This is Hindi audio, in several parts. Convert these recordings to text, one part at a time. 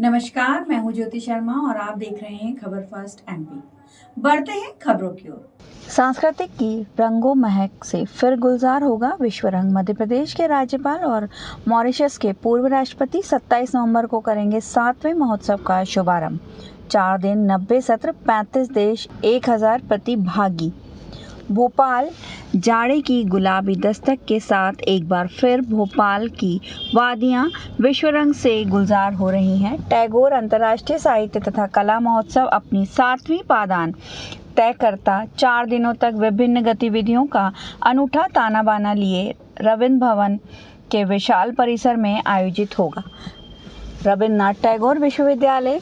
नमस्कार, मैं हूं ज्योति शर्मा और आप देख रहे हैं खबर फर्स्ट एमपी। बढ़ते हैं खबरों की ओर। सांस्कृतिक की रंगों महक से फिर गुलजार होगा विश्व रंग। मध्य प्रदेश के राज्यपाल और मॉरिशस के पूर्व राष्ट्रपति 27 नवंबर को करेंगे 7वें महोत्सव का शुभारंभ। 4 दिन 90 सत्र, 35 देश, 1000 प्रतिभागी। भोपाल जाड़े की गुलाबी दस्तक के साथ एक बार फिर भोपाल की वादियां विश्व रंग से गुलजार हो रही हैं। टैगोर अंतर्राष्ट्रीय साहित्य तथा कला महोत्सव अपनी 7वीं पादान तय करता 4 दिनों तक विभिन्न गतिविधियों का अनूठा ताना बाना लिए रविंद्र भवन के विशाल परिसर में आयोजित होगा। रविन्द्रनाथ टैगोर विश्वविद्यालय,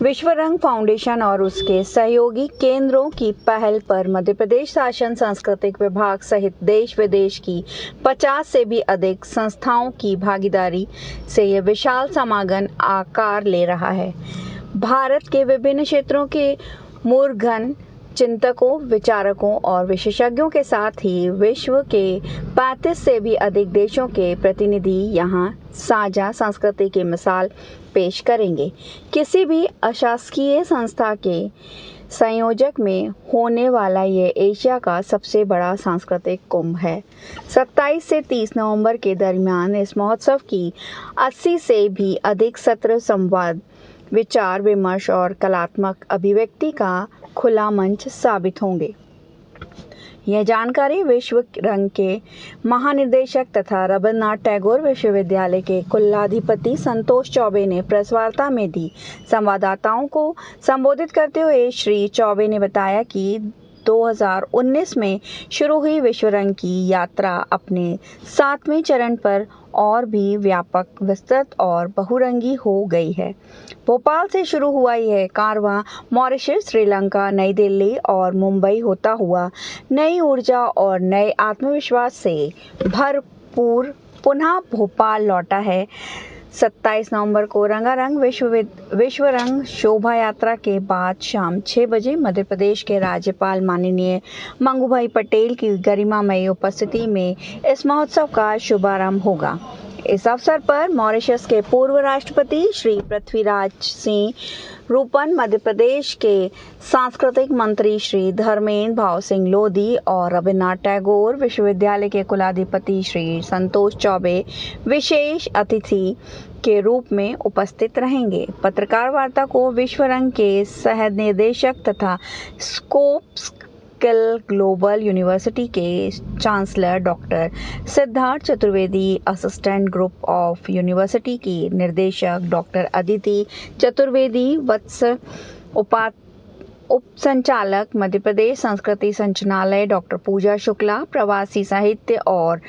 विश्व रंग फाउंडेशन और उसके सहयोगी केंद्रों की पहल पर मध्य प्रदेश शासन सांस्कृतिक विभाग सहित देश विदेश की 50 से भी अधिक संस्थाओं की भागीदारी से यह विशाल समागम आकार ले रहा है। भारत के विभिन्न क्षेत्रों के मूर्धन चिंतकों, विचारकों और विशेषज्ञों के साथ ही विश्व के 35 से भी अधिक देशों के प्रतिनिधि यहां साझा संस्कृति की मिसाल पेश करेंगे। किसी भी अशासकीय संस्था के संयोजक में होने वाला ये एशिया का सबसे बड़ा सांस्कृतिक कुंभ है। 27 से 30 नवंबर के दरमियान इस महोत्सव की 80 से भी अधिक सत्र, संवाद, विचार विमर्श और कलात्मक अभिव्यक्ति का खुला मंच साबित होंगे। यह जानकारी विश्व रंग के महानिदेशक तथा रविन्द्रनाथ टैगोर विश्वविद्यालय के कुलाधिपति संतोष चौबे ने प्रेस वार्ता में दी। संवाददाताओं को संबोधित करते हुए श्री चौबे ने बताया कि 2019 में शुरू हुई विश्व रंग की यात्रा अपने 7वें चरण पर और भी व्यापक, विस्तृत और बहुरंगी हो गई है। भोपाल से शुरू हुआ यह कारवां मॉरिशस, श्रीलंका, नई दिल्ली और मुंबई होता हुआ नई ऊर्जा और नए आत्मविश्वास से भरपूर पुनः भोपाल लौटा है। 27 नवंबर को रंगारंग विश्व रंग शोभा यात्रा के बाद शाम 6 बजे मध्य प्रदेश के राज्यपाल माननीय मंगूभाई पटेल की गरिमामयी उपस्थिति में इस महोत्सव का शुभारंभ होगा। इस अवसर पर मॉरिशस के पूर्व राष्ट्रपति श्री पृथ्वीराज सिंह रूपन, मध्य प्रदेश के सांस्कृतिक मंत्री श्री धर्मेंद्र भाव सिंह लोधी और रविन्द्रनाथ टैगोर विश्वविद्यालय के कुलाधिपति श्री संतोष चौबे विशेष अतिथि के रूप में उपस्थित रहेंगे। पत्रकार वार्ता को विश्व रंग के सह निदेशक तथा स्कोप्स ग्लोबल यूनिवर्सिटी के chancellor doctor Siddharth Chaturvedi, assistant group of university की निर्देशक डॉक्टर अदिति चतुर्वेदी वत्स, उप संचालक मध्य प्रदेश संस्कृति संचालनालय डॉक्टर पूजा शुक्ला, प्रवासी साहित्य और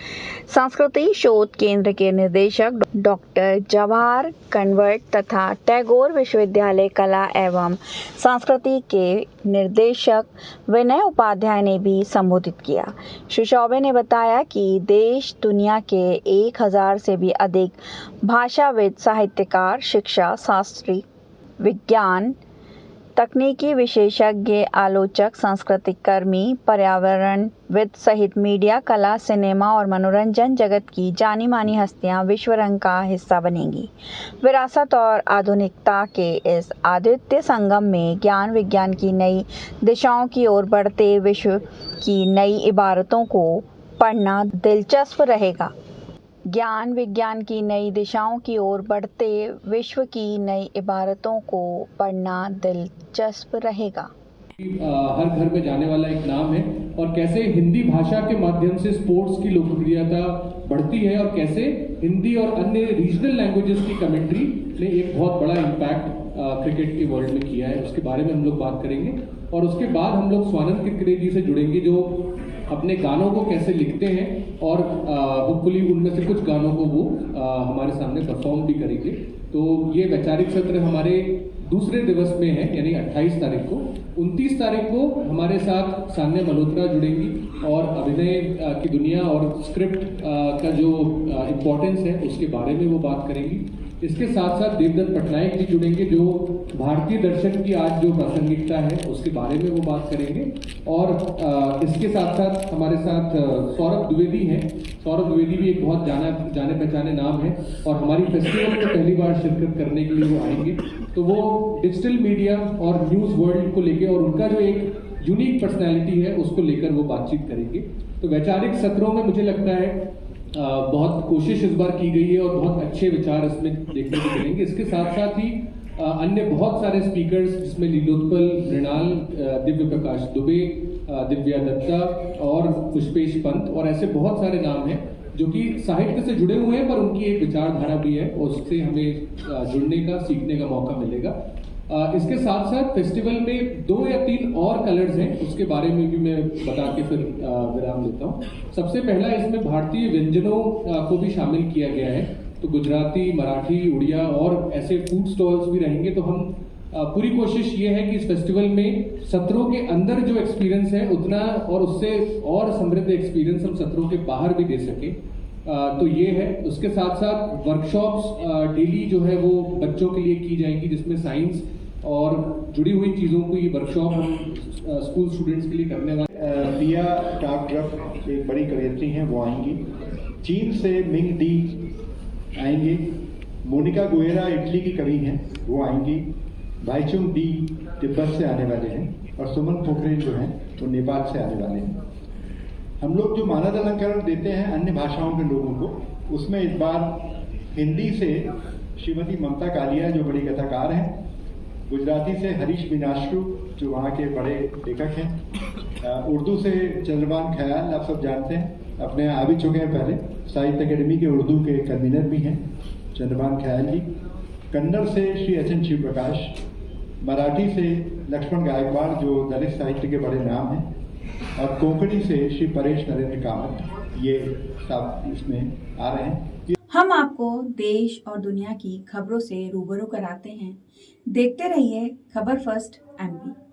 संस्कृति शोध केंद्र के निदेशक डॉक्टर जवाहर कन्वर्ट तथा टैगोर विश्वविद्यालय कला एवं संस्कृति के निर्देशक विनय उपाध्याय ने भी संबोधित किया। श्री चौबे ने बताया कि देश दुनिया के 1000 से भी अधिक भाषाविद, साहित्यकार, शिक्षा शास्त्री, विज्ञान तकनीकी विशेषज्ञ, आलोचक, सांस्कृतिक कर्मी, पर्यावरणविद सहित मीडिया, कला, सिनेमा और मनोरंजन जगत की जानी मानी हस्तियां विश्व रंग का हिस्सा बनेंगी। विरासत और आधुनिकता के इस अद्वितीय संगम में ज्ञान विज्ञान की नई दिशाओं की ओर बढ़ते विश्व की नई इबारतों को पढ़ना दिलचस्प रहेगा। ज्ञान विज्ञान की नई दिशाओं की ओर बढ़ते विश्व की नई इबारतों को पढ़ना दिलचस्प रहेगा। हर घर में जाने वाला एक नाम है और कैसे हिंदी भाषा के माध्यम से स्पोर्ट्स की लोकप्रियता बढ़ती है और कैसे हिंदी और अन्य रीजनल लैंग्वेजेस की कमेंट्री ने एक बहुत बड़ा इम्पैक्ट क्रिकेट के वर्ल्ड में किया है, उसके बारे में हम लोग बात करेंगे। और उसके बाद हम लोग स्वानंद किरकिरे जी से जुड़ेंगे जो अपने गानों को कैसे लिखते हैं और होपफुली उनमें से कुछ गानों को वो हमारे सामने परफॉर्म भी करेंगे। तो ये वैचारिक सत्र हमारे दूसरे दिवस में है, यानी 28 तारीख को। 29 तारीख को हमारे साथ सान्या मल्होत्रा जुड़ेंगी और अभिनय की दुनिया और स्क्रिप्ट का जो इम्पोर्टेंस है उसके बारे में वो बात करेंगी। इसके साथ साथ देवदत्त पटनायक जी जुड़ेंगे, जो भारतीय दर्शन की आज जो प्रासंगिकता है उसके बारे में वो बात करेंगे। और इसके साथ साथ हमारे साथ सौरभ द्विवेदी हैं। सौरभ द्विवेदी भी एक बहुत जाने पहचाने नाम है और हमारी फेस्टिवल में पहली बार शिरकत करने के लिए वो आएंगे। तो वो डिजिटल मीडिया और न्यूज़ वर्ल्ड को लेके और उनका जो एक यूनिक पर्सनैलिटी है उसको लेकर वो बातचीत करेंगे। तो वैचारिक सत्रों में मुझे लगता है बहुत कोशिश इस बार की गई है और बहुत अच्छे विचार इसमें देखने को मिलेंगे। इसके साथ साथ ही अन्य बहुत सारे स्पीकर्स, जिसमें लीलोत्पल, मृणाल, दिव्य प्रकाश दुबे, दिव्या दत्ता और पुष्पेश पंत और ऐसे बहुत सारे नाम हैं जो कि साहित्य से जुड़े हुए हैं, पर उनकी एक विचारधारा भी है और उससे हमें जुड़ने का, सीखने का मौका मिलेगा। इसके साथ साथ फेस्टिवल में 2 या 3 और कलर्स हैं, उसके बारे में भी मैं बता के फिर विराम देता हूँ। सबसे पहला, इसमें भारतीय व्यंजनों को भी शामिल किया गया है। तो गुजराती, मराठी, उड़िया और ऐसे फूड स्टॉल्स भी रहेंगे। तो हम पूरी कोशिश ये है कि इस फेस्टिवल में सत्रों के अंदर जो एक्सपीरियंस है उतना और उससे और समृद्ध एक्सपीरियंस हम सत्रों के बाहर भी दे सकें। तो ये है। उसके साथ साथ वर्कशॉप्स डेली जो है वो बच्चों के लिए की जाएंगी, जिसमें साइंस और जुड़ी हुई चीज़ों को ये वर्कशॉप हम स्कूल स्टूडेंट्स के लिए करने वाले। दिया टाकड्रफ एक बड़ी कवयित्री हैं, वो आएंगी। चीन से मिंग डी आएंगे। मोनिका गुएरा इटली की कवि हैं, वो आएंगी। भाईचुंग डी तिब्बत से आने वाले हैं और सुमन पोखरेल जो हैं वो नेपाल से आने वाले हैं। हम लोग जो मानद अलंकरण देते हैं अन्य भाषाओं के लोगों को, उसमें इस बार हिंदी से श्रीमती ममता कालिया जो बड़ी कथाकार हैं, गुजराती से हरीश मीनाश्रु जो वहाँ के बड़े लेखक हैं, उर्दू से चंद्रभान ख्याल, आप सब जानते हैं, अपने यहाँ आ भी चुके हैं पहले, साहित्य अकेडमी के उर्दू के कन्वीनर भी हैं चंद्रभान ख्याल जी। कन्नड़ से श्री एच.एन. शिव प्रकाश, मराठी से लक्ष्मण गायकवाड़ जो दलित साहित्य के बड़े नाम हैं, और कोंकणी से श्री परेश नरेंद्र कामत, ये सब इसमें आ रहे हैं। हम आपको देश और दुनिया की खबरों से रूबरू कराते हैं। देखते रहिए खबर फर्स्ट एमपी।